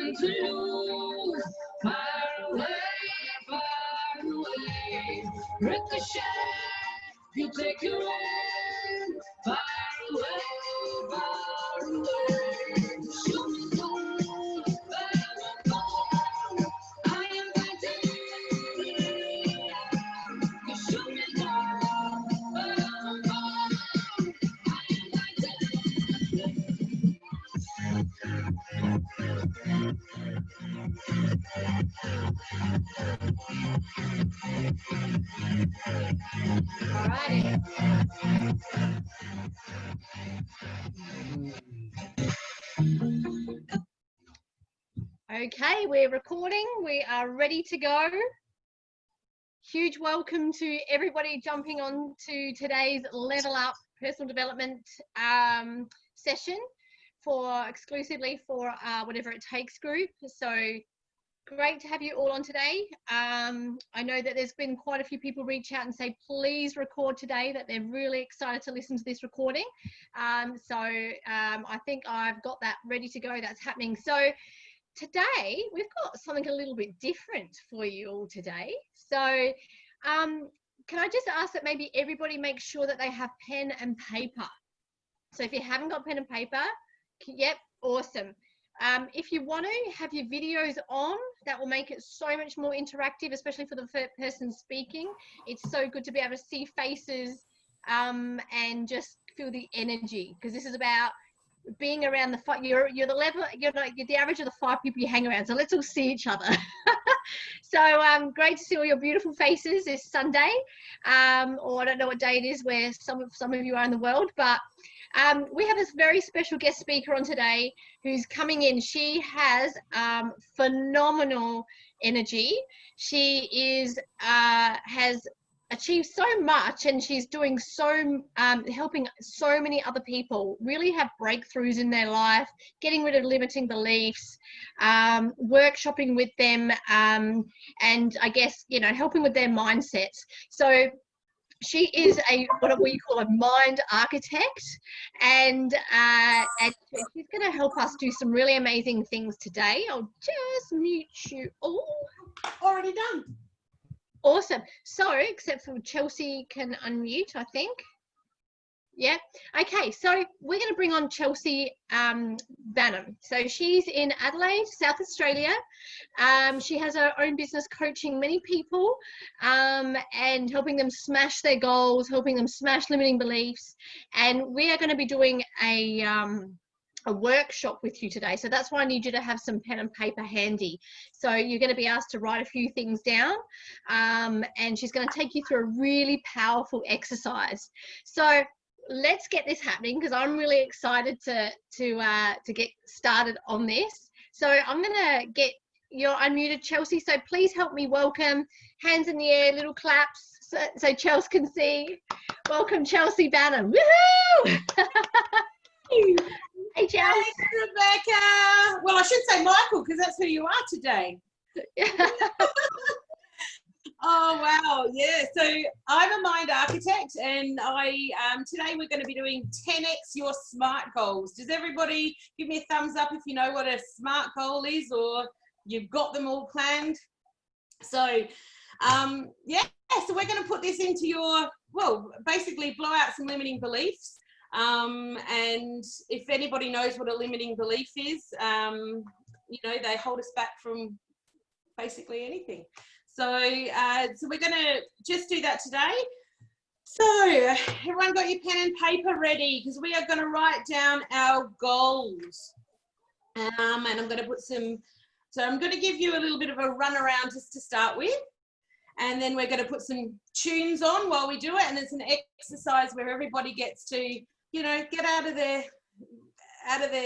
nothing to lose. Far away, far away. Ricochet, you take your aim. Far away, far away. Shoot me down, where I'm gone. I am waiting. You shoot me down, where I'm gone. I am waiting. Alrighty. Okay, we're recording. We are ready to go. Huge welcome to everybody jumping on to today's Level Up personal development session exclusively for Whatever It Takes group. So great to have you all on today. I know that there's been quite a few people reach out and say, please record today, that they're really excited to listen to this recording. I think I've got that ready to go. That's happening. So today we've got something a little bit different for you all today. So can I just ask that maybe everybody make sure that they have pen and paper? So if you haven't got pen and paper, yep, awesome. If you want to have your videos on, that will make it so much more interactive, especially for the person speaking. It's so good to be able to see faces and just feel the energy, because this is about being around the five. You're the level, you're the average of the 5 people you hang around, so let's all see each other. So great to see all your beautiful faces this Sunday, or I don't know what day it is where some of you are in the world, but we have this very special guest speaker on today who's coming in. She has phenomenal energy. She is has achieved so much, and she's doing so helping so many other people really have breakthroughs in their life, getting rid of limiting beliefs, workshopping with them, and I guess, you know, helping with their mindsets. So she is what we call a mind architect, and she's going to help us do some really amazing things today. I'll just mute you all. Already done. Awesome. So, except for Chelsea can unmute, I think. Yeah. Okay. So we're going to bring on Chelsea Banham. So she's in Adelaide, South Australia. She has her own business coaching many people and helping them smash their goals, helping them smash limiting beliefs. And we are going to be doing a workshop with you today. So that's why I need you to have some pen and paper handy. So you're going to be asked to write a few things down, and she's going to take you through a really powerful exercise. So let's get this happening, because I'm really excited to get started on this. So I'm going to get your unmuted, Chelsea. So please help me welcome. Hands in the air, little claps, so Chelsea can see. Welcome, Chelsea Banham. Woohoo! Hey, Chelsea. Thanks, Rebecca. Well, I should say Michael, because that's who you are today. Oh, wow. Yeah. So I'm a mind architect, and today we're going to be doing 10x your SMART goals. Does everybody give me a thumbs up if you know what a SMART goal is, or you've got them all planned? So, yeah, so we're going to put this into your, well, basically blow out some limiting beliefs. And if anybody knows what a limiting belief is, you know, they hold us back from basically anything. So we're going to just do that today. So everyone got your pen and paper ready, because we are going to write down our goals. And I'm going to put some, so I'm going to give you a little bit of a run around just to start with. And then we're going to put some tunes on while we do it. And it's an exercise where everybody gets to, you know, get out of their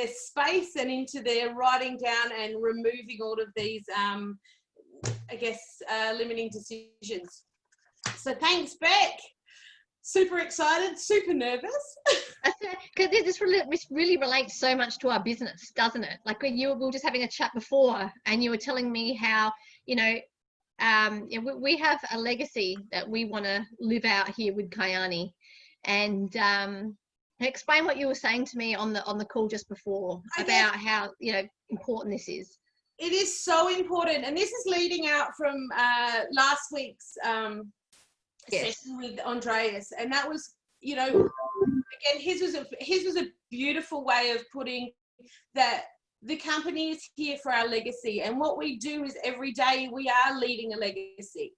space and into their writing down and removing all of these, I guess, limiting decisions. So thanks, Beck. Super excited, super nervous. Because this really relates so much to our business, doesn't it? Like we were just having a chat before, and you were telling me how, you know, we have a legacy that we want to live out here with Kayani, and explain what you were saying to me on the call just before about how, you know, important this is. it is so important, and this is leading out from last week's session with Andreas, and that was, you know, again, his was a beautiful way of putting that the company is here for our legacy, and what we do is every day we are leaving a legacy.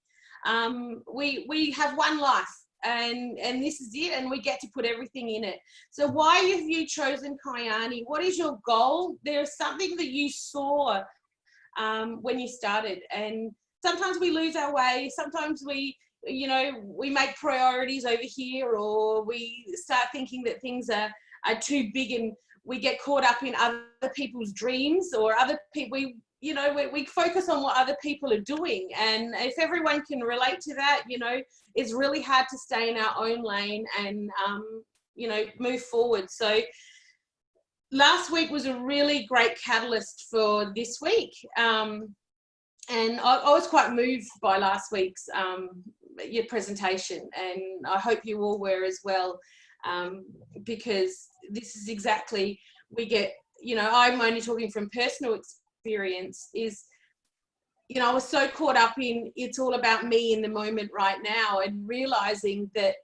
We have one life, and this is it, and we get to put everything in it. So why have you chosen Kyani? What is your goal? There's something that you saw when you started, and sometimes we lose our way. Sometimes we make priorities over here, or we start thinking that things are too big, and we get caught up in other people's dreams, or other people. We focus on what other people are doing, and if everyone can relate to that, it's really hard to stay in our own lane and move forward. So last week was a really great catalyst for this week, and I was quite moved by last week's your presentation, and I hope you all were as well, because this is exactly, we get, I'm only talking from personal experience, is, I was so caught up in it's all about me in the moment right now, and realizing that,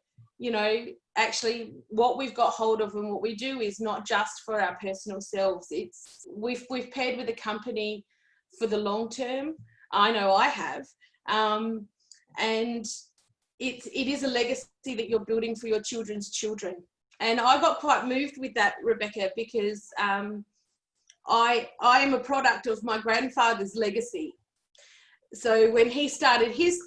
actually what we've got hold of and what we do is not just for our personal selves. It's we've paired with a company for the long term. I know I have, and it is a legacy that you're building for your children's children. And I got quite moved with that, Rebecca, because I am a product of my grandfather's legacy. So when he started his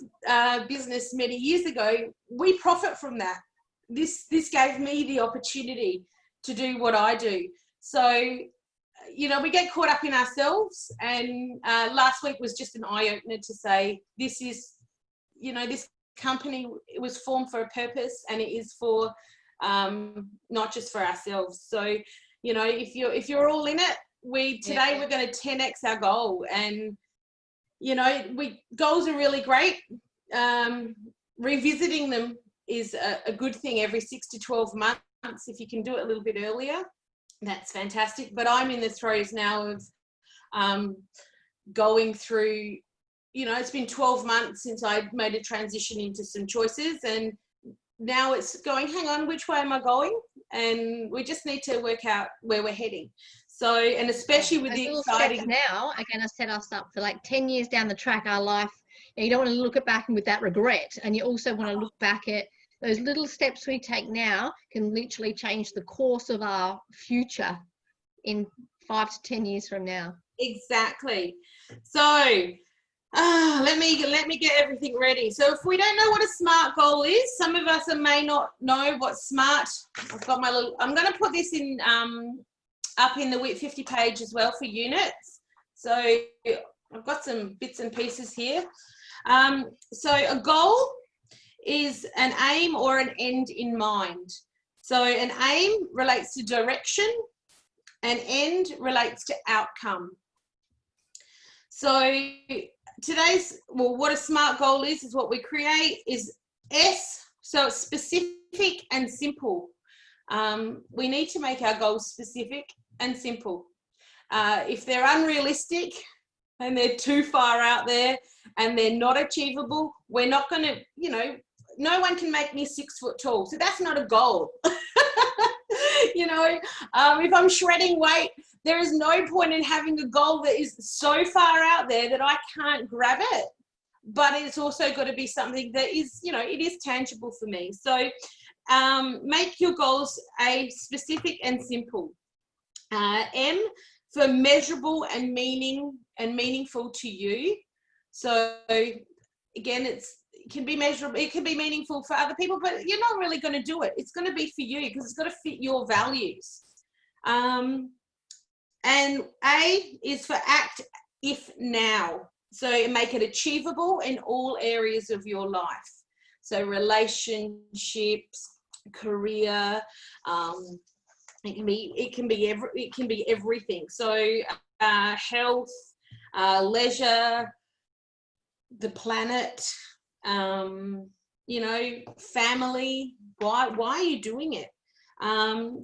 business many years ago, we profit from that. This gave me the opportunity to do what I do. So, we get caught up in ourselves, and last week was just an eye-opener to say, this is, this company, it was formed for a purpose, and it is for not just for ourselves. So, if you're all in it, today we're going to 10x our goal. And goals are really great. Revisiting them is a good thing every 6 to 12 months. If you can do it a little bit earlier, that's fantastic. But I'm in the throes now of going through, it's been 12 months since I made a transition into some choices, and now it's going, hang on, which way am I going? And we just need to work out where we're heading. So, and especially with the exciting now, are going to set us up for like 10 years down the track, our life. You don't want to look back with that regret. And you also want to look back at those little steps we take now can literally change the course of our future in 5 to 10 years from now. Exactly. So let me get everything ready. So if we don't know what a SMART goal is, some of us may not know what SMART. I've got my little, I'm going to put this in up in the WIT 50 page as well for units. So I've got some bits and pieces here. So a goal is an aim or an end in mind. So an aim relates to direction, an end relates to outcome. So what a SMART goal is what we create is S, so it's specific and simple. We need to make our goals specific and simple. If they're unrealistic and they're too far out there and they're not achievable, we're not going to, no one can make me 6 foot tall. So that's not a goal. If I'm shredding weight, there is no point in having a goal that is so far out there that I can't grab it. But it's also got to be something that is, it is tangible for me. So make your goals specific and simple. M for measurable and meaningful to you. So again, it can be measurable, it can be meaningful for other people, but you're not really going to do it. It's going to be for you because it's got to fit your values. And A is for act if now. So make it achievable in all areas of your life. So relationships, career, it can be everything. So health, leisure, the planet, family. Why are you doing it?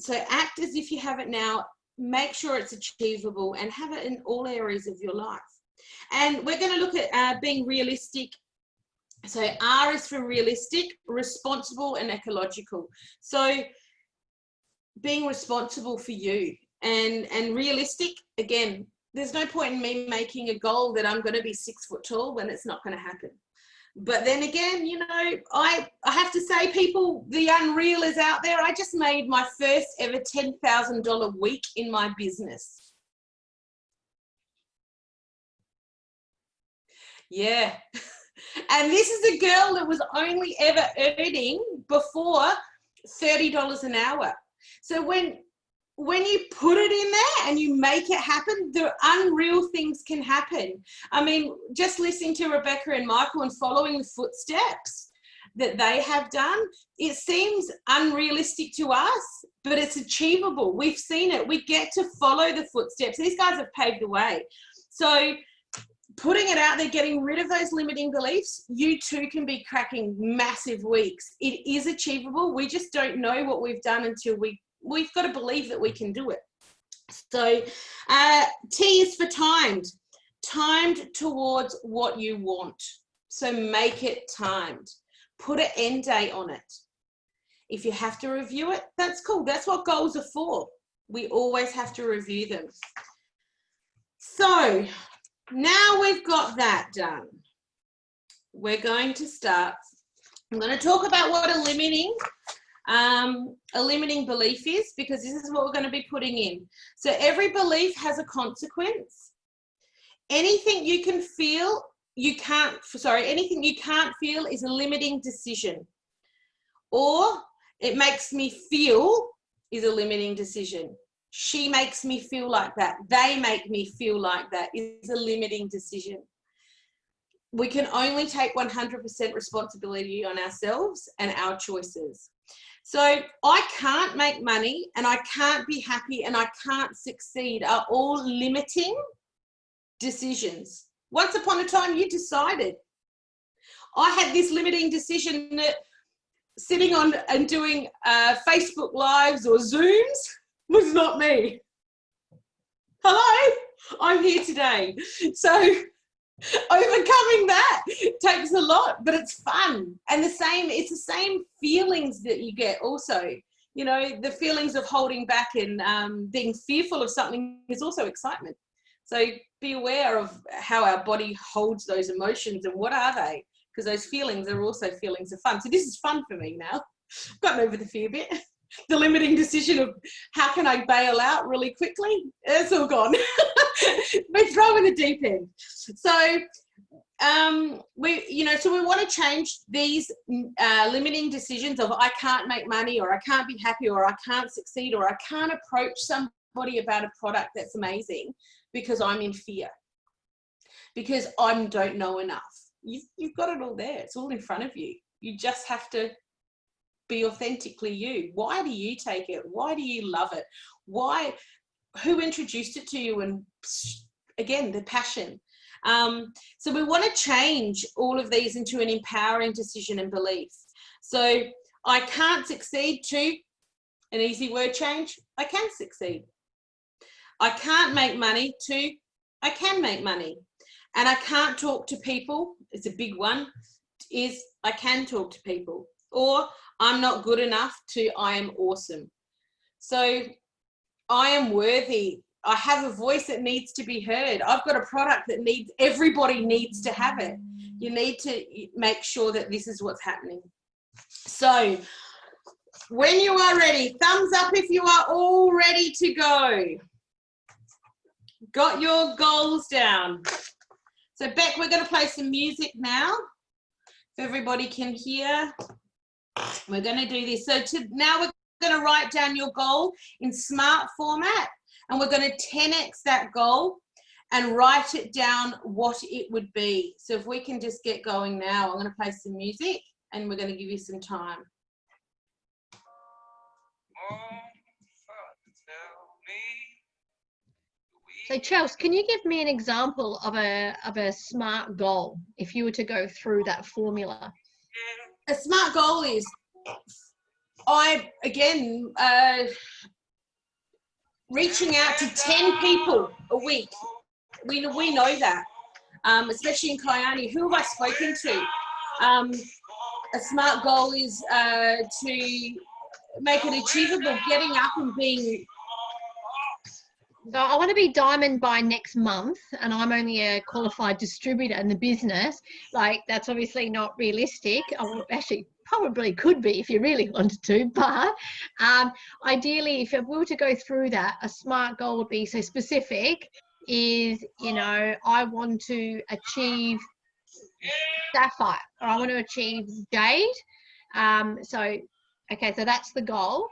So act as if you have it now. Make sure it's achievable and have it in all areas of your life. And we're going to look at being realistic. So R is for realistic, responsible, and ecological. So being responsible for you and realistic, again, there's no point in me making a goal that I'm going to be 6 foot tall when it's not going to happen. But then again, you know, I have to say, people, the unreal is out there. I just made my first ever $10,000 week in my business. Yeah. And this is a girl that was only ever earning before $30 an hour. So when you put it in there and you make it happen, the unreal things can happen. I mean, just listening to Rebecca and Michael and following the footsteps that they have done, it seems unrealistic to us, but it's achievable. We've seen it. We get to follow the footsteps. These guys have paved the way. So putting it out there, getting rid of those limiting beliefs, you too can be cracking massive weeks. It is achievable. We just don't know what we've done until we've got to believe that we can do it. So T is for timed towards what you want. So make it timed. Put an end date on it. If you have to review it, that's cool. That's what goals are for. We always have to review them. So now we've got that done, we're going to start. I'm going to talk about what a limiting belief is, because this is what we're going to be putting in. So every belief has a consequence. Anything you can feel, anything you can't feel is a limiting decision. Or it makes me feel is a limiting decision. She makes me feel like that. They make me feel like that is a limiting decision. We can only take 100% responsibility on ourselves and our choices. So I can't make money and I can't be happy and I can't succeed are all limiting decisions. Once upon a time, you decided. I had this limiting decision that sitting on and doing Facebook Lives or Zooms was not me. Hello, I'm here today. So overcoming that takes a lot, but it's fun. And it's the same feelings that you get also. You know, the feelings of holding back and being fearful of something is also excitement. So be aware of how our body holds those emotions and what are they, because those feelings are also feelings of fun. So this is fun for me now. I've gotten over the fear bit. The limiting decision of how can I bail out really quickly, it's all gone. We're throwing the deep end. So we want to change these limiting decisions of I can't make money, or I can't be happy, or I can't succeed, or I can't approach somebody about a product that's amazing because I'm in fear, because I don't know enough. You've got it all there. It's all in front of you. You just have to be authentically you. Why do you take it? Why do you love it? Why? Who introduced it to you? And again, the passion. So we want to change all of these into an empowering decision and belief. So I can't succeed to an easy word change. I can succeed. I can't make money to I can make money. And I can't talk to people. It's a big one. Is I can talk to people. Or I'm not good enough to I am awesome. So I am worthy. I have a voice that needs to be heard. I've got a product that everybody needs to have it. You need to make sure that this is what's happening. So when you are ready, thumbs up if you are all ready to go. Got your goals down. So Beck, we're going to play some music now, so everybody can hear. We're going to do this. So now we're going to write down your goal in SMART format, and we're going to 10x that goal and write it down what it would be. So if we can just get going now, I'm going to play some music and we're going to give you some time. So Chelsea, can you give me an example of a SMART goal if you were to go through that formula? A SMART goal is, reaching out to 10 people a week. We know that. especially in Kione. Who have I spoken to? A SMART goal is to make it achievable, getting up and being. So I want to be diamond by next month, and I'm only a qualified distributor in the business. Like, that's obviously not realistic. Actually, probably could be if you really wanted to, but ideally, if we were to go through that, a SMART goal would be so specific is, you know, I want to achieve sapphire, or I want to achieve jade. Okay, so that's the goal.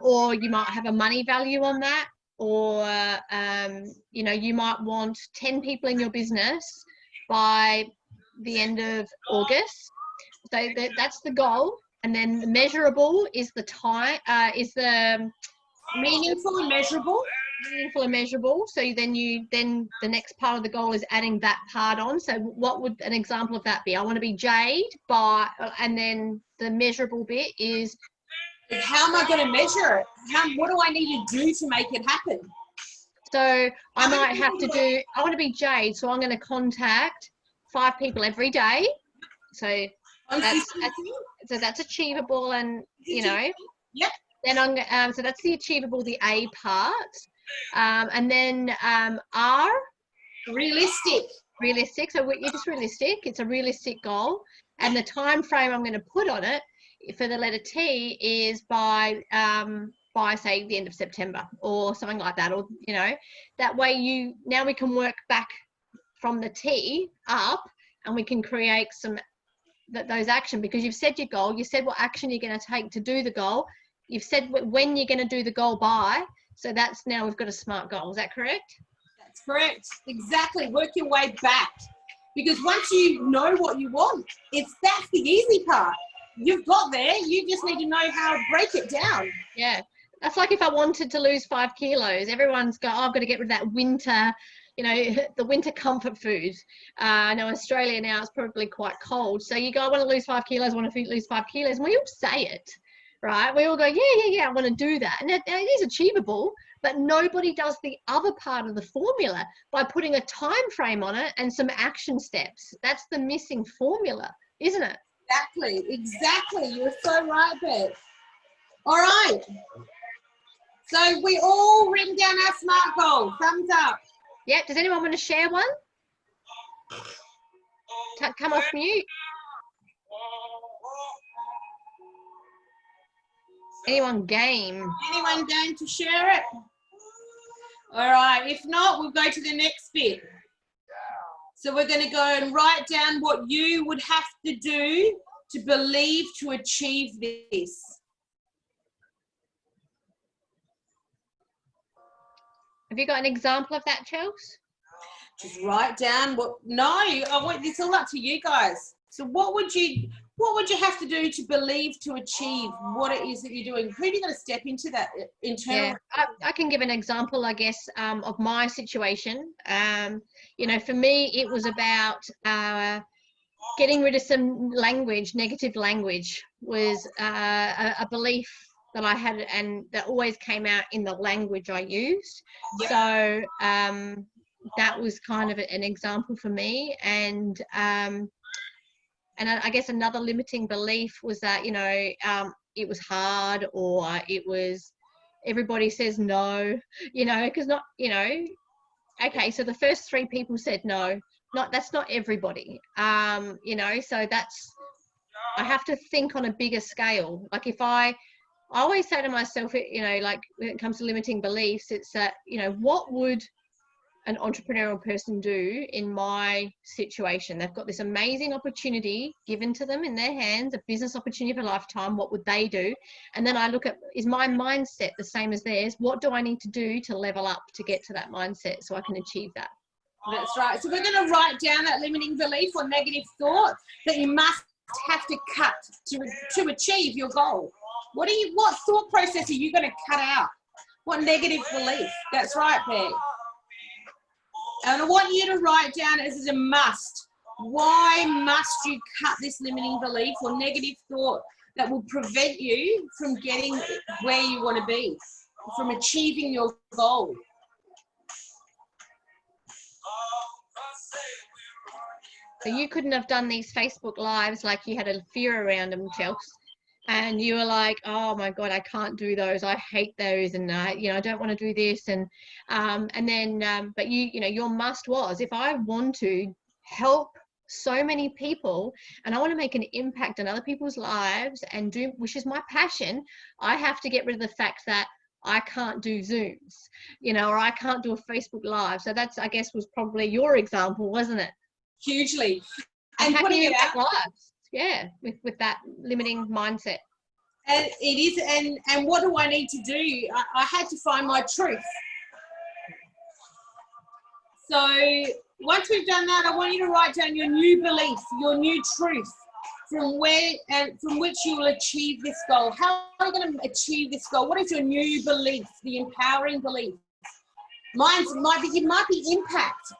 Or you might have a money value on that, or you know, you might want 10 people in your business by the end of August. So that's the goal. And then the measurable is the time, is the Meaningful and measurable. Meaningful and measurable. So then the next part of the goal is adding that part on. So what would an example of that be? I want to be jade and then the measurable bit is, how am I going to measure it? What do I need to do to make it happen? So I might have to do, I want to be jade, so I'm going to contact 5 people every day. So that's achievable, and you know. Yep. Then so that's the achievable, the A part, and then R, realistic. So you're just realistic. It's a realistic goal, and the time frame I'm going to put on it for the letter T is by say the end of September or something like that, or you know, that way now we can work back from the T up, and we can create those action, because you've said your goal, you said what action you're going to take to do the goal, you've said when you're going to do the goal by, so that's now we've got a SMART goal. Is that correct? That's correct. Exactly. Work your way back, because once you know what you want, that's the easy part. You've got there, you just need to know how to break it down. Yeah, that's like if I wanted to lose 5 kilos, everyone's got, I've got to get rid of that winter, you know, the winter comfort food. I know Australia now is probably quite cold, so you go, I want to lose 5 kilos, I want to lose 5 kilos, and we all say it, right? We all go, yeah, I want to do that, and it is achievable, but nobody does the other part of the formula by putting a time frame on it and some action steps. That's the missing formula, isn't it? Exactly. You're so right, Beth. All right. So we all written down our SMART goal. Thumbs up. Yeah. Does anyone want to share one? Come off mute. Anyone game? Anyone game to share it? All right. If not, we'll go to the next bit. So we're going to go and write down what you would have to do to believe to achieve this. Have you got an example of that, Chels? Just write down it's all up to you guys. So what would you have to do to believe to achieve what it is that you're doing? Who are you going to step into that internally? Yeah, I can give an example, I guess, of my situation. You know, for me, it was about getting rid of some negative language was a belief that I had, and that always came out in the language I used. Yep. So that was kind of an example for me. And I guess another limiting belief was that, you know, it was hard, or everybody says no, you know, because not, you know, okay, so the first 3 people said no. That's not everybody, you know, so I have to think on a bigger scale. Like I always say to myself, you know, like when it comes to limiting beliefs, it's that, you know, what would an entrepreneurial person do in my situation? They've got this amazing opportunity given to them in their hands, a business opportunity of a lifetime. What would they do? And then I look at, is my mindset the same as theirs? What do I need to do to level up to get to that mindset so I can achieve that? That's right. So we're going to write down that limiting belief or negative thought that you must have to cut to achieve your goal. What thought process are you going to cut out? What negative belief? That's right, Peg. And I want you to write down as a must. Why must you cut this limiting belief or negative thought that will prevent you from getting where you want to be, from achieving your goal? So you couldn't have done these Facebook lives like you had a fear around them, Chels. And you were like, oh my God, I can't do those. I hate those. And, I don't want to do this. And then, but your must was, if I want to help so many people and I want to make an impact on other people's lives and do, which is my passion, I have to get rid of the fact that I can't do Zooms, or I can't do a Facebook Live. So that's, I guess, was probably your example, wasn't it? Hugely. And how putting can you it impact out. lives? Yeah, with that limiting mindset. And it is, and what do I need to do? I had to find my truth. So once we've done that, I want you to write down your new belief, your new truth, from which you will achieve this goal. How are you going to achieve this goal? What is your new belief, the empowering belief? It might be impact.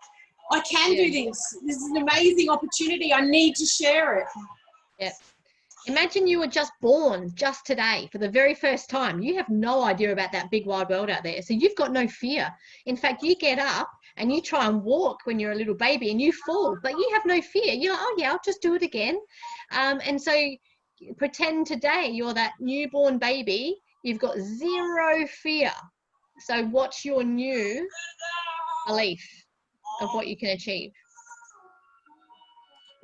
I can do this. This is an amazing opportunity. I need to share it. Yeah. Imagine you were just born just today for the very first time. You have no idea about that big wide world out there. So you've got no fear. In fact, you get up and you try and walk when you're a little baby and you fall, but you have no fear. You're like, oh yeah, I'll just do it again. And so pretend today you're that newborn baby. You've got zero fear. So what's your new belief of what you can achieve?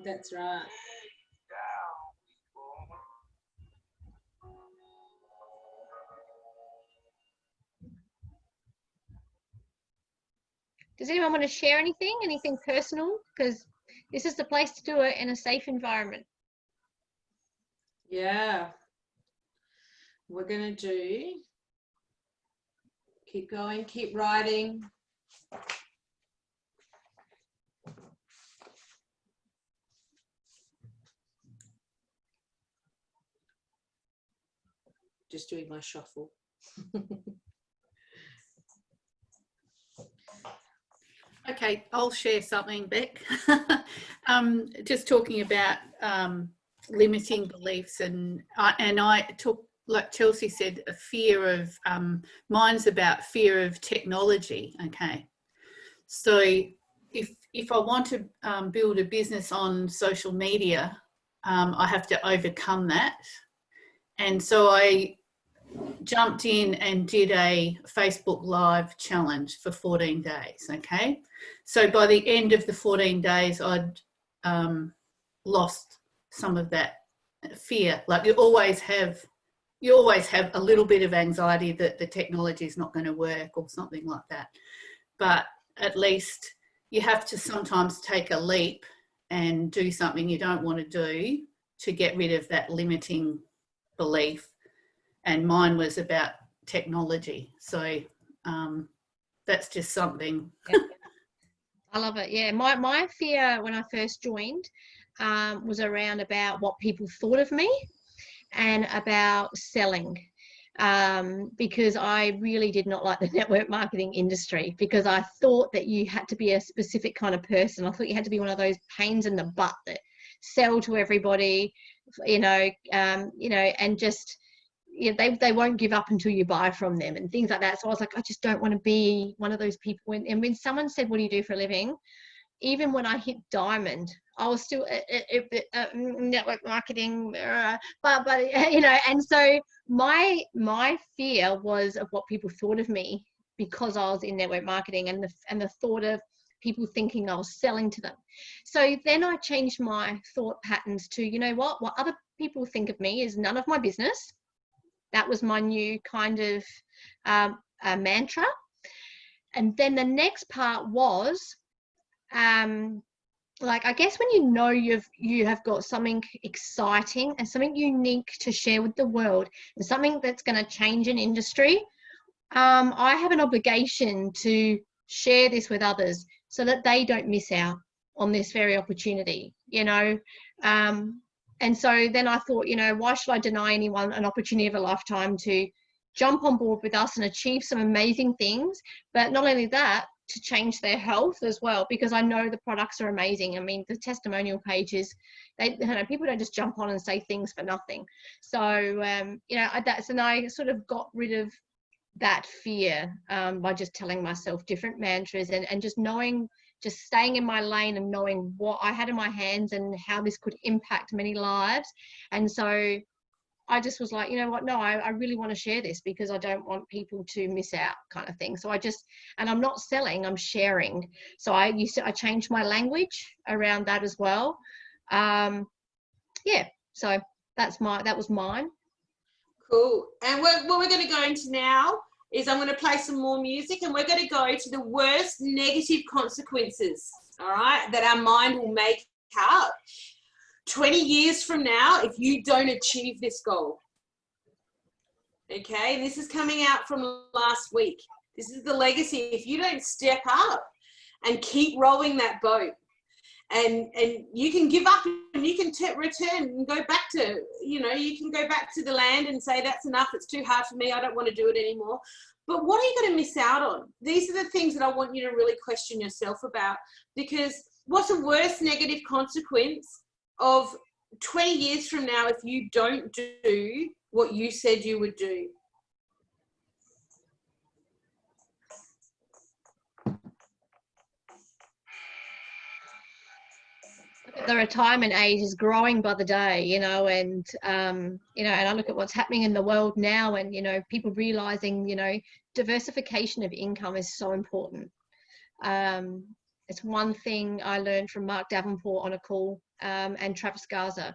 That's right. Does anyone want to share anything personal? Because this is the place to do it in a safe environment. Yeah. We're going to do, keep going, keep writing. Just doing my shuffle. Okay, I'll share something, Beck. Just talking about limiting beliefs, and I took, like Chelsea said, a fear of mine's about fear of technology. Okay, so if I want to build a business on social media, I have to overcome that, and so I jumped in and did a Facebook Live challenge for 14 days, okay? So by the end of the 14 days, I'd lost some of that fear. Like you always have a little bit of anxiety that the technology is not going to work or something like that. But at least you have to sometimes take a leap and do something you don't want to do to get rid of that limiting belief. And mine was about technology. So that's just something. I love it. Yeah, my fear when I first joined was around about what people thought of me and about selling, because I really did not like the network marketing industry, because I thought that you had to be a specific kind of person. I thought you had to be one of those pains in the butt that sell to everybody, and just, they won't give up until you buy from them and things like that. So I was like, I just don't want to be one of those people. And when someone said, what do you do for a living? Even when I hit diamond, I was still network marketing, but and so my fear was of what people thought of me, because I was in network marketing, and the thought of people thinking I was selling to them. So then I changed my thought patterns to, what other people think of me is none of my business. That was my new kind of mantra. And then the next part was, I guess when you have got something exciting and something unique to share with the world, and something that's going to change an industry, I have an obligation to share this with others so that they don't miss out on this very opportunity, and so then I thought, why should I deny anyone an opportunity of a lifetime to jump on board with us and achieve some amazing things? But not only that, to change their health as well, because I know the products are amazing. I mean, the testimonial pages, people don't just jump on and say things for nothing. So, and I sort of got rid of that fear by just telling myself different mantras and just knowing just staying in my lane and knowing what I had in my hands and how this could impact many lives. And so I just was like, you know what, no, I really want to share this because I don't want people to miss out, kind of thing. So and I'm not selling, I'm sharing. So I changed my language around that as well. Yeah, so that was mine. Cool. And what we're going to go into now is I'm going to play some more music, and we're going to go to the worst negative consequences, all right, that our mind will make up 20 years from now if you don't achieve this goal. Okay, and this is coming out from last week. This is the legacy. If you don't step up and keep rowing that boat, and you can give up and you can return and go back to, you can go back to the land and say, that's enough, it's too hard for me, I don't want to do it anymore. But what are you going to miss out on? These are the things that I want you to really question yourself about, because what's the worst negative consequence of 20 years from now if you don't do what you said you would do? The retirement age is growing by the day, and and I look at what's happening in the world now, and people realizing diversification of income is so important. It's one thing I learned from Mark Davenport on a call, and Travis Garza.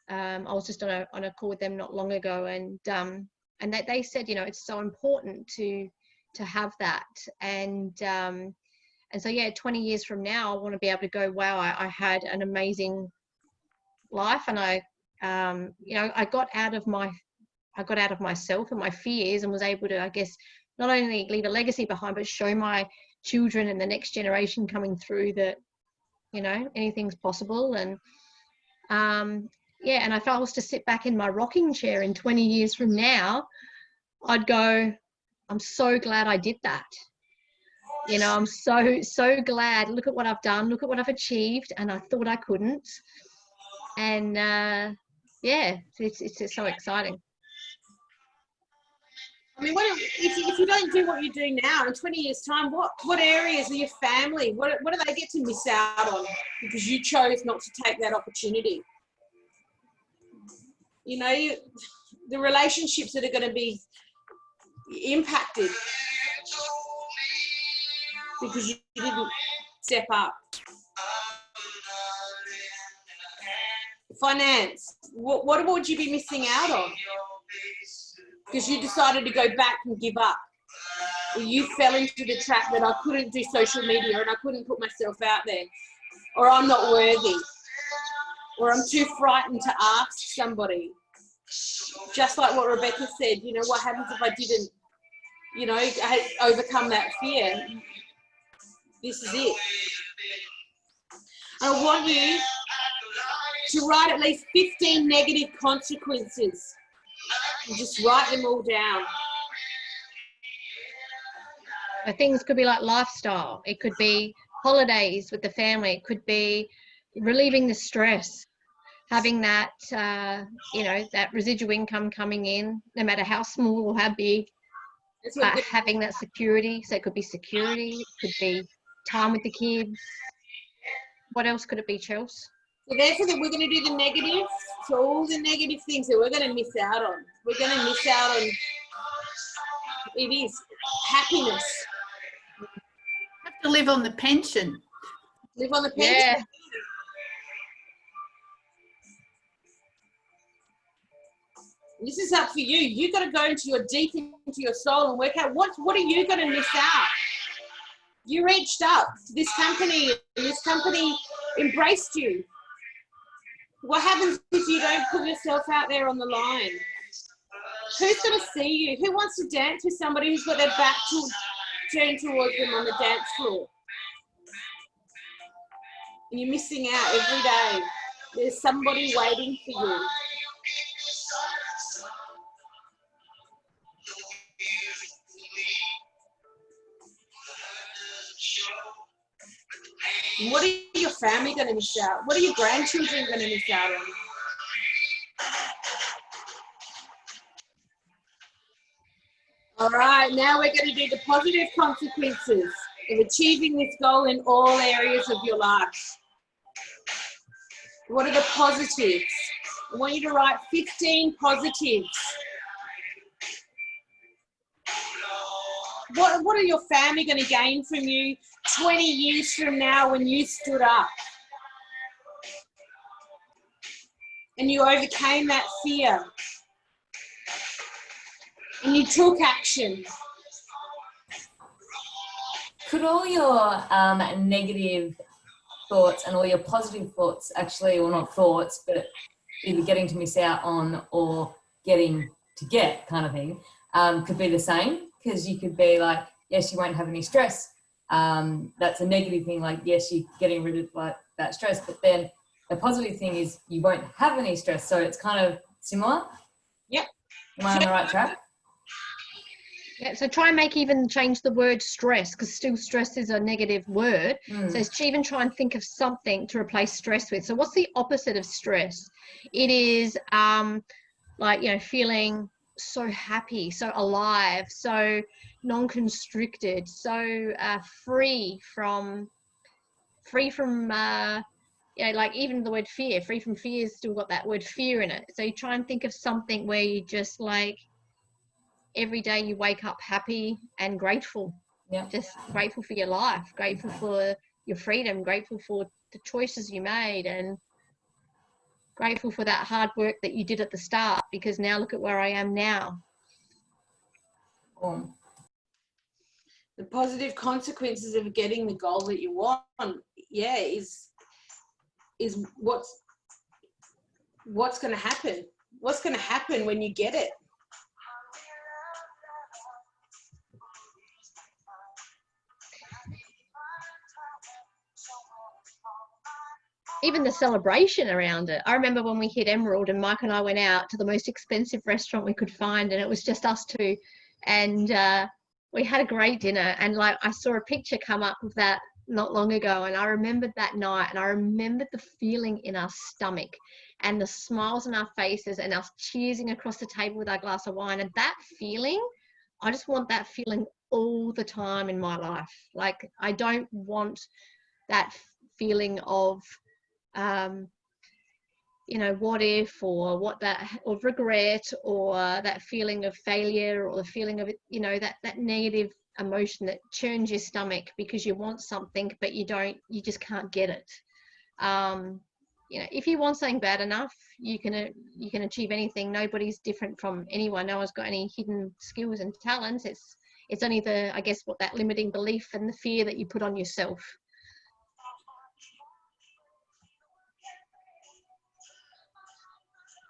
I was just on a call with them not long ago, and they said it's so important to have that, and so, yeah, 20 years from now, I want to be able to go, wow, I had an amazing life. And I got out of myself and my fears, and was able to, I guess, not only leave a legacy behind, but show my children and the next generation coming through that, anything's possible. And, and if I was to sit back in my rocking chair in 20 years from now, I'd go, I'm so glad I did that. I'm so glad. Look at what I've done. Look at what I've achieved. And I thought I couldn't. And it's so exciting. I mean, if you don't do what you do now in 20 years' time, what areas of your family, what do they get to miss out on because you chose not to take that opportunity? The relationships that are going to be impacted because you didn't step up. Finance, what would you be missing out on? Because you decided to go back and give up. Or you fell into the trap that I couldn't do social media and I couldn't put myself out there. Or I'm not worthy. Or I'm too frightened to ask somebody. Just like what Rebecca said, what happens if I didn't, overcome that fear? This is it. I want you to write at least 15 negative consequences. And just write them all down. Things could be like lifestyle. It could be holidays with the family. It could be relieving the stress, having that, that residual income coming in, no matter how small or how big, having that security. So it could be security, it could be time with the kids. What else could it be, Chels? So therefore, we're going to do the negatives. So all the negative things that we're going to miss out on. We're going to miss out on, it is happiness. Have to live on the pension. Live on the pension. Yeah. This is up for you. You've got to go deep into your soul and work out what are you going to miss out. You reached up to this company, and this company embraced you. What happens if you don't put yourself out there on the line? Who's going to see you? Who wants to dance with somebody who's got their back turned towards them on the dance floor? And you're missing out every day. There's somebody waiting for you. What are your family going to miss out? What are your grandchildren going to miss out on? All right, now we're going to do the positive consequences. of achieving this goal in all areas of your life. What are the positives? I want you to write 15 positives. What are your family going to gain from you 20 years from now when you stood up and you overcame that fear and you took action? Could all your negative thoughts and all your positive thoughts actually, or not thoughts, but either getting to miss out on or getting to get kind of thing, could be the same? Because you could be like, yes, you won't have any stress. That's a negative thing, like, yes, you're getting rid of like that stress, but then the positive thing is you won't have any stress. So it's kind of similar. Yep. Am I on the right track? Yeah, so try and change the word stress, because still stress is a negative word. So even try and think of something to replace stress with. So what's the opposite of stress? It is like, feeling so happy, so alive, so non-constricted, so free from like even the word fear. Free from fear has still got that word fear in it. So you try and think of something where you just like, every day you wake up happy and grateful. Yeah. Just grateful for your life, grateful for your freedom, grateful for the choices you made, and grateful for that hard work that you did at the start, because now look at where I am now. The positive consequences of getting the goal that you want, is what's going to happen. What's going to happen when you get it? Even the celebration around it. I remember when we hit Emerald and Mike and I went out to the most expensive restaurant we could find, and it was just us two, and we had a great dinner. And like, I saw a picture come up of that not long ago, and I remembered that night, and I remembered the feeling in our stomach and the smiles on our faces and us cheersing across the table with our glass of wine. And that feeling, I just want that feeling all the time in my life. Like, I don't want that feeling of what if, or or regret, or that feeling of failure, or the feeling of that negative emotion that churns your stomach because you want something but you just can't get it. If you want something bad enough, you can achieve anything. Nobody's different from anyone. No one's got any hidden skills and talents. It's only what that limiting belief and the fear that you put on yourself.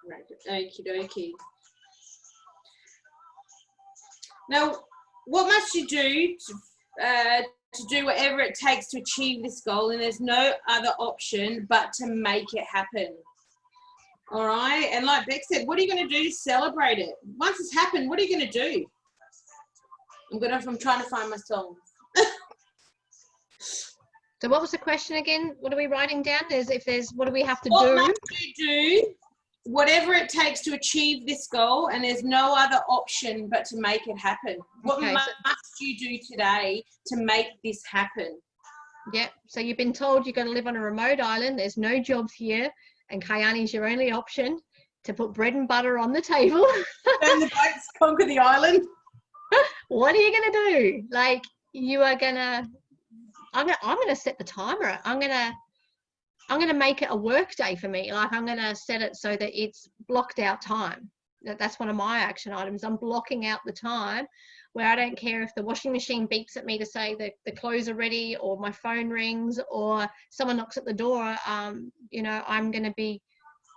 Right. Okie dokie. Now, what must you do to do whatever it takes to achieve this goal? And there's no other option but to make it happen. All right. And like Beck said, what are you going to do to celebrate it? Once it's happened, what are you going to do? I'm trying to find my song. So what was the question again? What are we writing down? What do we have to do? What must you do? Whatever it takes to achieve this goal, and there's no other option but to make it happen. What must you do today to make this happen? Yeah, so you've been told you've got to live on a remote island. There's no jobs here, and Kayani's your only option to put bread and butter on the table. And the boats conquer the island. What are you going to do? Like, you are going to... I'm going to set the timer. I'm going to make it a work day for me. Like, I'm going to set it so that it's blocked out time. That's one of my action items. I'm blocking out the time where I don't care if the washing machine beeps at me to say that the clothes are ready, or my phone rings, or someone knocks at the door. I'm going to be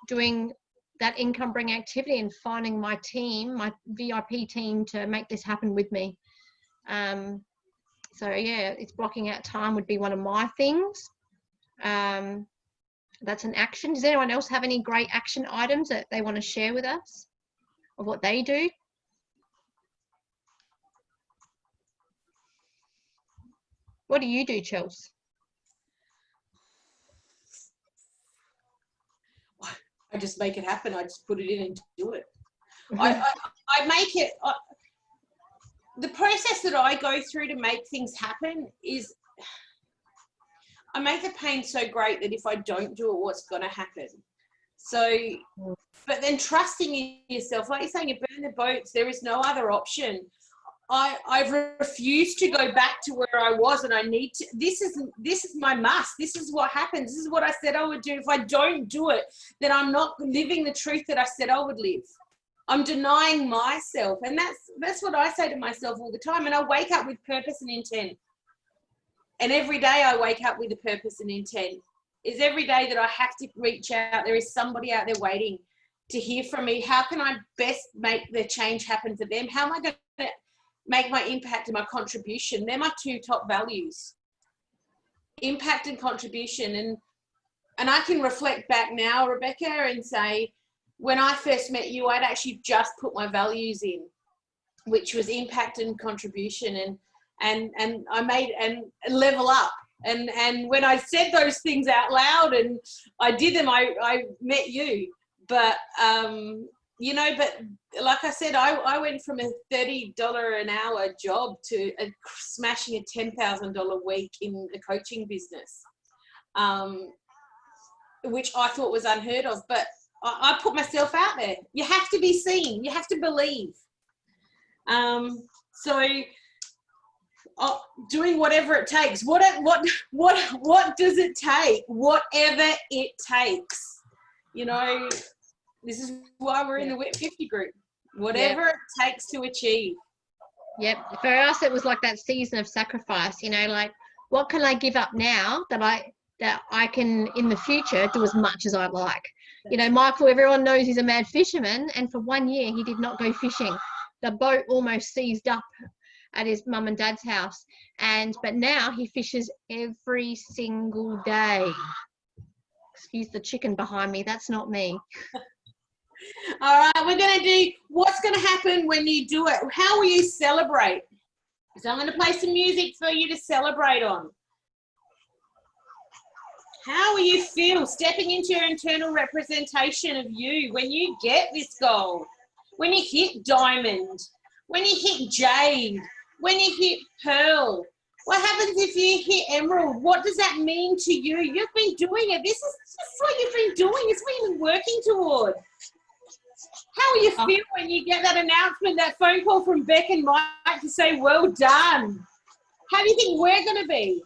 doing that income bring activity and finding my team, my VIP team, to make this happen with me. So yeah, it's blocking out time would be one of my things. That's an action. Does anyone else have any great action items that they want to share with us of what they do? What do you do, Chels? I just make it happen. I just put it in and do it. I make it. the process that I go through to make things happen is I make the pain so great that if I don't do it, what's going to happen? So, but then trusting in yourself, like you're saying, you burn the boats, there is no other option. I've refused to go back to where I was, and I need to, this is my must. This is what happens. This is what I said I would do. If I don't do it, then I'm not living the truth that I said I would live. I'm denying myself. And that's what I say to myself all the time. And I wake up with purpose and intent. And every day I wake up with a purpose and intent. Is every day that I have to reach out. There is somebody out there waiting to hear from me. How can I best make the change happen for them? How am I going to make my impact and my contribution? They're my two top values. Impact and contribution. And I can reflect back now, Rebecca, and say, when I first met you, I'd actually just put my values in, which was impact and contribution. And I made and level up. And when I said those things out loud and I did them, I met you. But, you know, but like I said, I went from a $30 an hour job to smashing a $10,000 week in a coaching business, which I thought was unheard of. But I put myself out there. You have to be seen. You have to believe. So doing whatever it takes. What does it take? Whatever it takes. You know, this is why we're in the WIT 50 group. Whatever it takes to achieve. Yep. For us, it was like that season of sacrifice. You know, like what can I give up now that I can in the future do as much as I like. You know, Michael, everyone knows he's a mad fisherman, and for 1 year he did not go fishing. The boat almost seized up at his mum and dad's house, but now he fishes every single day. Excuse the chicken behind me, that's not me. All right, we're going to do what's going to happen when you do it. How will you celebrate? So I'm going to play some music for you to celebrate on. How will you feel stepping into your internal representation of you when you get this goal? When you hit diamond? When you hit jade? When you hit pearl? What happens if you hit emerald? What does that mean to you? You've been doing it. This is what you've been doing. It's what you've been working toward. How will you feel when you get that announcement, that phone call from Beck and Mike to say, well done? How do you think we're going to be?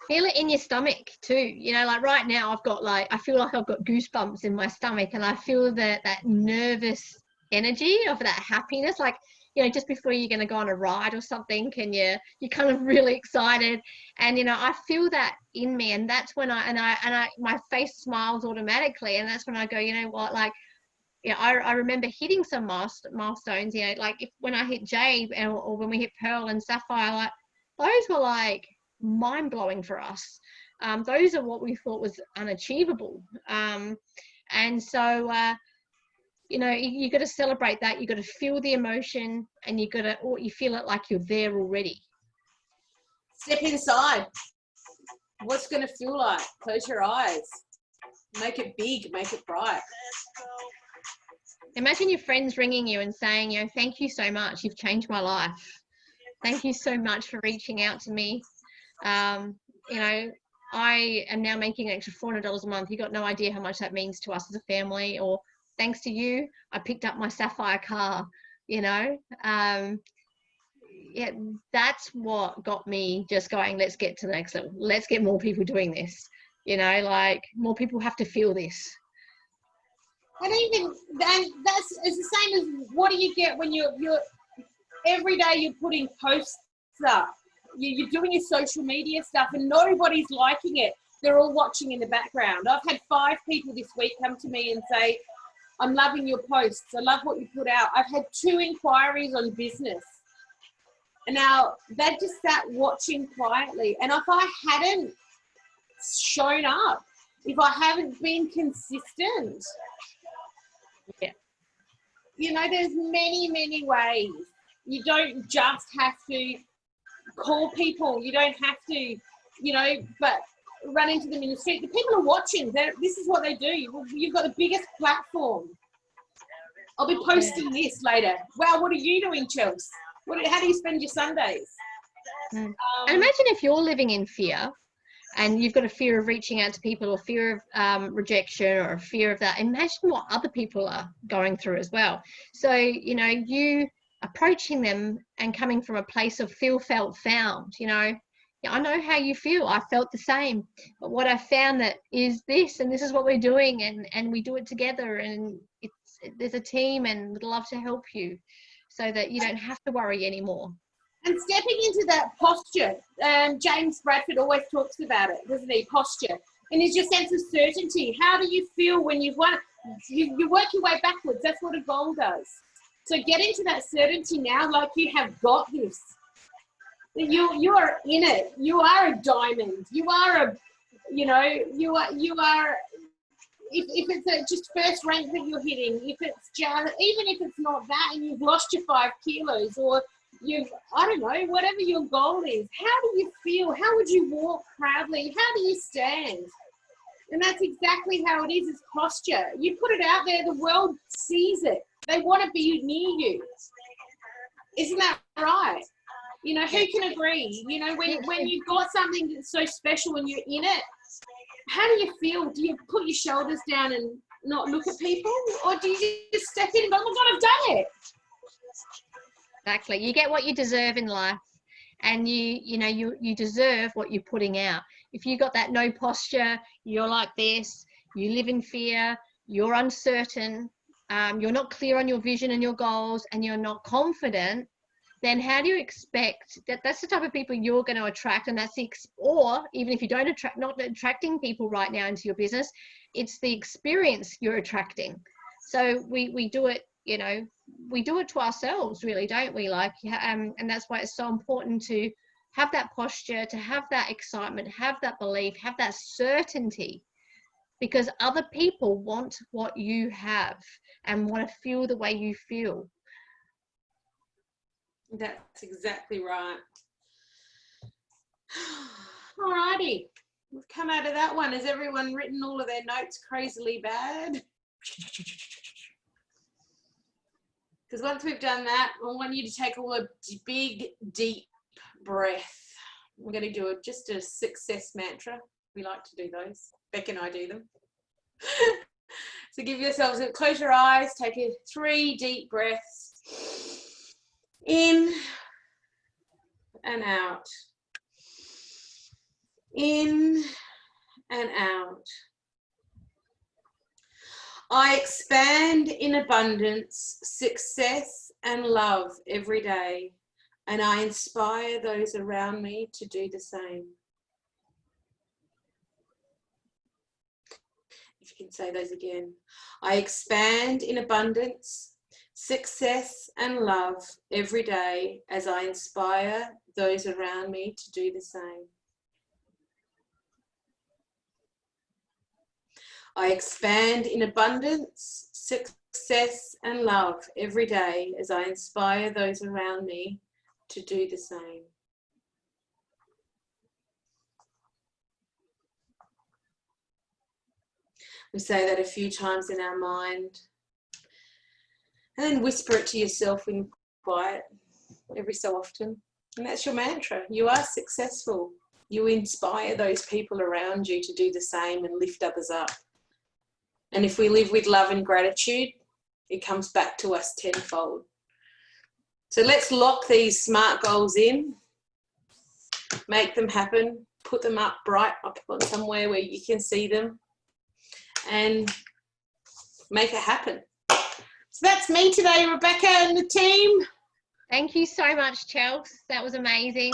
Feel it in your stomach too. You know, like right now I feel like I've got goosebumps in my stomach, and I feel that nervous energy of that happiness, like, you know, just before you're going to go on a ride or something, and you're kind of really excited, and you know, I feel that in me, and that's when I my face smiles automatically, and that's when I go, you know what, like, yeah, I remember hitting some milestones, you know, like when I hit jade or when we hit pearl and sapphire, like those were like mind-blowing for us. Those are what we thought was unachievable, and so you know, you got to celebrate that. You got to feel the emotion, and you feel it like you're there already. Step inside. What's going to feel like? Close your eyes. Make it big. Make it bright. Imagine your friends ringing you and saying, you know, thank you so much. You've changed my life. Thank you so much for reaching out to me. You know, I am now making an extra $400 a month. You got no idea how much that means to us as a family. Or thanks to you, I picked up my sapphire car, you know. Yeah, that's what got me just going, let's get to the next level. Let's get more people doing this. You know, like more people have to feel this. And even that's it's the same as what do you get when you're every day you're putting posts up. You're doing your social media stuff and nobody's liking it. They're all watching in the background. I've had 5 people this week come to me and say, I'm loving your posts. I love what you put out. I've had 2 inquiries on business. And now they just sat watching quietly. And if I hadn't shown up, if I haven't been consistent, yeah, you know, there's many, many ways. You don't just have to call people. You don't have to, you know, but run into them in the street. The people are watching. This is what they do. You've got the biggest platform. I'll be posting this later. Wow, what are you doing, Chels? How do you spend your Sundays? And imagine if you're living in fear and you've got a fear of reaching out to people, or fear of rejection, or a fear of that. Imagine what other people are going through as well. So, you know, you approaching them and coming from a place of feel, felt, found, you know, I know how you feel. I felt the same. But what I found that is this, and this is what we're doing, and we do it together, and there's a team, and we'd love to help you so that you don't have to worry anymore. And stepping into that posture, James Bradford always talks about it, doesn't he? Posture. And is your sense of certainty. How do you feel when you've won? You work your way backwards. That's what a goal does. So get into that certainty now, like you have got this. You are in it. You are a diamond. You are a, you know, you are. If it's just first rank that you're hitting, if it's just, even if it's not that, and you've lost your 5 kilos, or I don't know, whatever your goal is, how do you feel? How would you walk proudly? How do you stand? And that's exactly how it is, it's posture. You put it out there, the world sees it. They want to be near you. Isn't that right? You know, who can agree? You know, when you've got something that's so special and you're in it, how do you feel? Do you put your shoulders down and not look at people? Or do you just step in and go, oh my God, I've done it? Exactly. You get what you deserve in life, and you deserve what you're putting out. If you got that no posture, you're like this, you live in fear, you're uncertain, you're not clear on your vision and your goals, and you're not confident, then how do you expect that's the type of people you're going to attract? And that's or even if you don't not attracting people right now into your business, it's the experience you're attracting. So we do it, you know, we do it to ourselves, really, don't we? Like, and that's why it's so important to have that posture, to have that excitement, have that belief, have that certainty, because other people want what you have and want to feel the way you feel. That's exactly right. Alrighty, we've come out of that one. Has everyone written all of their notes crazily bad? Because once we've done that, I want you to take a big, deep breath. We're going to do just a success mantra. We like to do those. Beck and I do them. So give yourselves close your eyes, take 3 deep breaths. In and out. In and out. I expand in abundance, success and love every day, and I inspire those around me to do the same. If you can say those again. I expand in abundance, success and love every day as I inspire those around me to do the same. I expand in abundance, success and love every day as I inspire those around me to do the same. We say that a few times in our mind, and then whisper it to yourself in quiet every so often. And that's your mantra. You are successful. You inspire those people around you to do the same and lift others up. And if we live with love and gratitude, it comes back to us tenfold. So let's lock these SMART goals in, make them happen, put them up bright up on somewhere where you can see them, and make it happen. So that's me today, Rebecca and the team. Thank you so much, Chels. That was amazing.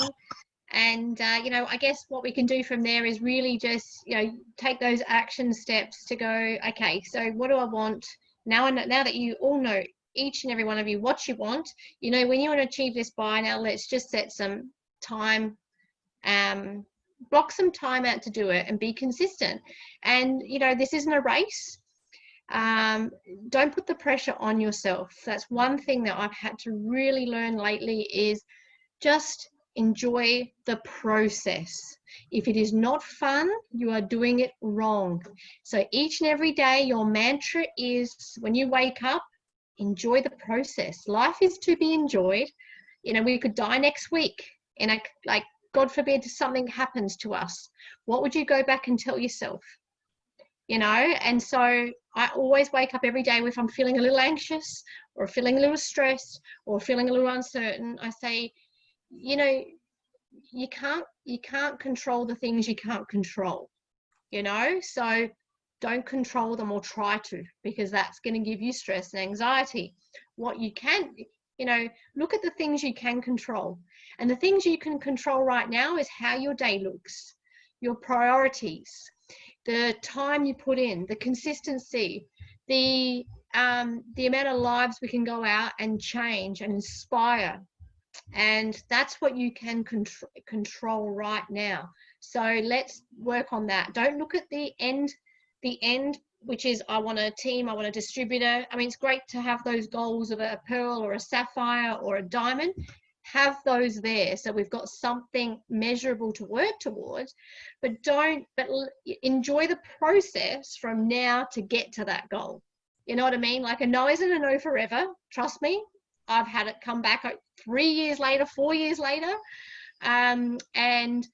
And, you know, I guess what we can do from there is really just, you know, take those action steps to go, okay, so what do I want? Now that you all know, each and every one of you, what you want, you know, when you want to achieve this by, now let's just set some time, block some time out to do it and be consistent. And, you know, this isn't a race. Don't put the pressure on yourself. That's one thing that I've had to really learn lately, is just enjoy the process. If it is not fun, you are doing it wrong. So each and every day, your mantra is, when you wake up, enjoy the process. Life is to be enjoyed. You know, we could die next week, and like, God forbid something happens to us. What would you go back and tell yourself? You know, and so I always wake up every day if I'm feeling a little anxious or feeling a little stressed or feeling a little uncertain. I say, you know, you can't control the things you can't control, you know, so don't control them or try to, because that's going to give you stress and anxiety. What you can, you know, look at the things you can control, and the things you can control right now is how your day looks, your priorities, the time you put in, the consistency, the amount of lives we can go out and change and inspire. And that's what you can control right now. So let's work on that. Don't look at the end, which is, I want a team, I want a distributor. I mean, it's great to have those goals of a pearl or a sapphire or a diamond. Have those there, so we've got something measurable to work towards, but enjoy the process from now to get to that goal. You know what I mean? Like, a no isn't a no forever. Trust me, I've had it come back 3 years later, 4 years later. And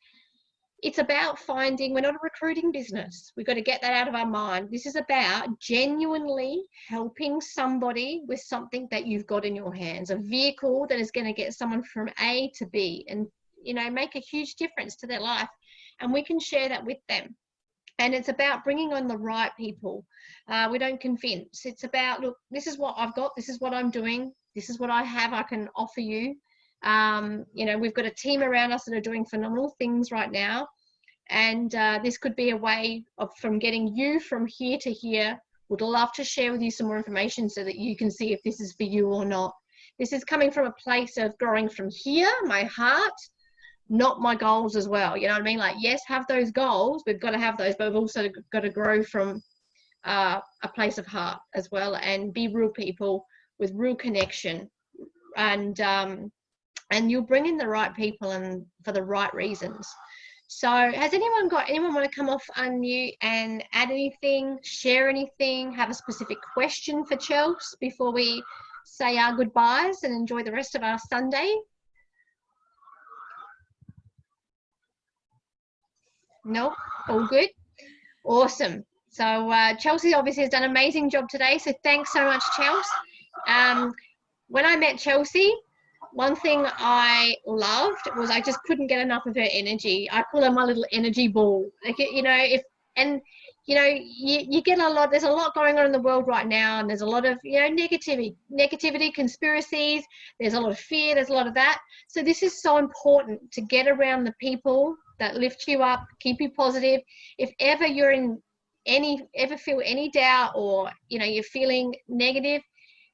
it's about finding, we're not a recruiting business. We've got to get that out of our mind. This is about genuinely helping somebody with something that you've got in your hands, a vehicle that is going to get someone from A to B and, you know, make a huge difference to their life. And we can share that with them. And it's about bringing on the right people. We don't convince. It's about, look, this is what I've got. This is what I'm doing. This is what I have. I can offer you. You know, we've got a team around us that are doing phenomenal things right now. And this could be a way of, from getting you from here to here. Would love to share with you some more information so that you can see if this is for you or not. This is coming from a place of growing from here, my heart, not my goals as well. You know what I mean? Like, yes, have those goals. We've got to have those, but we've also got to grow from a place of heart as well, and be real people with real connection. And you'll bring in the right people and for the right reasons. So has anyone want to come off unmute and add anything, share anything, have a specific question for Chelsea before we say our goodbyes and enjoy the rest of our Sunday? No? All good? Awesome. So Chelsea obviously has done an amazing job today. So thanks so much, Chelsea. When I met Chelsea, one thing I loved was I just couldn't get enough of her energy. I call her my little energy ball. Like, you know, you get a lot, there's a lot going on in the world right now, and there's a lot of, you know, negativity, conspiracies, there's a lot of fear, there's a lot of that. So this is so important, to get around the people that lift you up, keep you positive. If ever you're in ever feel any doubt, or, you know, you're feeling negative,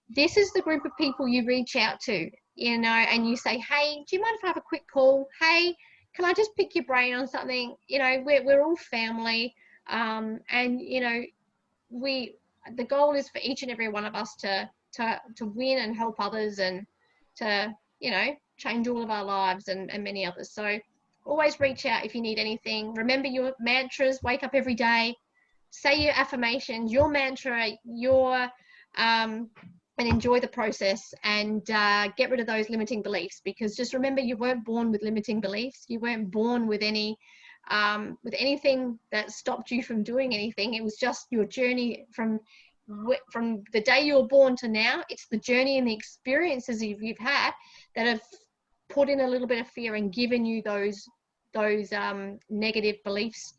this is the group of people you reach out to, you know, and you say, hey, do you mind if I have a quick call? Hey, can I just pick your brain on something? You know, we're all family. And, you know, the goal is for each and every one of us to win and help others, and to, you know, change all of our lives and many others. So always reach out if you need anything. Remember your mantras. Wake up every day, say your affirmations, your mantra, and enjoy the process, and get rid of those limiting beliefs. Because just remember, you weren't born with limiting beliefs. You weren't born with anything that stopped you from doing anything. It was just your journey from the day you were born to now. It's the journey and the experiences you've had that have put in a little bit of fear and given you those negative beliefs.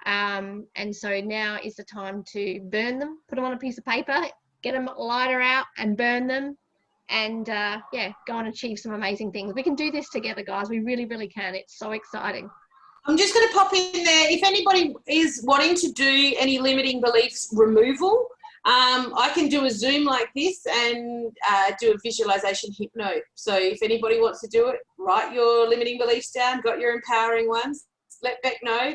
And so now is the time to burn them, put them on a piece of paper, get a lighter out and burn them, and yeah, go and achieve some amazing things. We can do this together, guys. We really, really can. It's so exciting. I'm just going to pop in there. If anybody is wanting to do any limiting beliefs removal, I can do a Zoom like this and do a visualization hypno. So if anybody wants to do it, write your limiting beliefs down, got your empowering ones, let Beck know,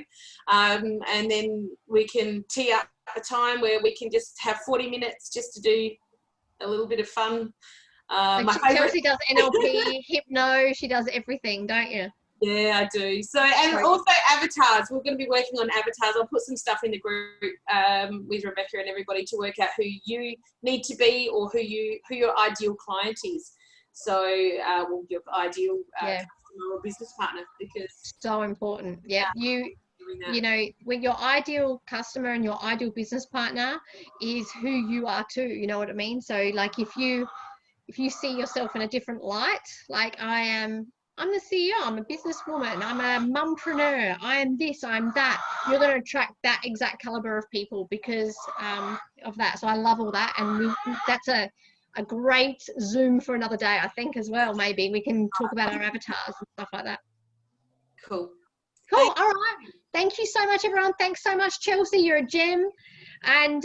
and then we can tee up a time where we can just have 40 minutes just to do a little bit of fun. Chelsea does NLP, hypno, she does everything, don't you? Yeah, I do. So, and also avatars. We're going to be working on avatars. I'll put some stuff in the group with Rebecca and everybody to work out who you need to be or who your ideal client is. So, well, your ideal customer or business partner, because so important. Yeah, you know, when your ideal customer and your ideal business partner is who you are too. You know what I mean? So, like, if you see yourself in a different light, like I'm the CEO, I'm a businesswoman, I'm a mumpreneur, I am this, I'm that, you're going to attract that exact caliber of people because of that. So I love all that, and that's a great Zoom for another day, I think, as well. Maybe we can talk about our avatars and stuff like that. Cool. All right. Thank you so much, everyone. Thanks so much, Chelsea. You're a gem. And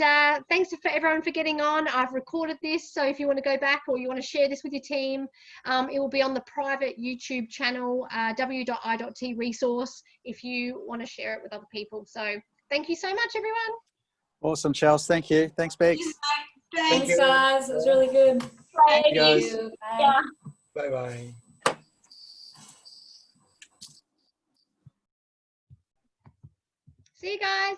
thanks for everyone for getting on. I've recorded this, so if you want to go back or you want to share this with your team, it will be on the private YouTube channel, w.i.t resource, if you want to share it with other people. So thank you so much, everyone. Awesome, Chels. Thank you. Thanks, Bex. Thanks, guys. It was really good. Thank you, guys. Bye. Bye-bye. See you guys.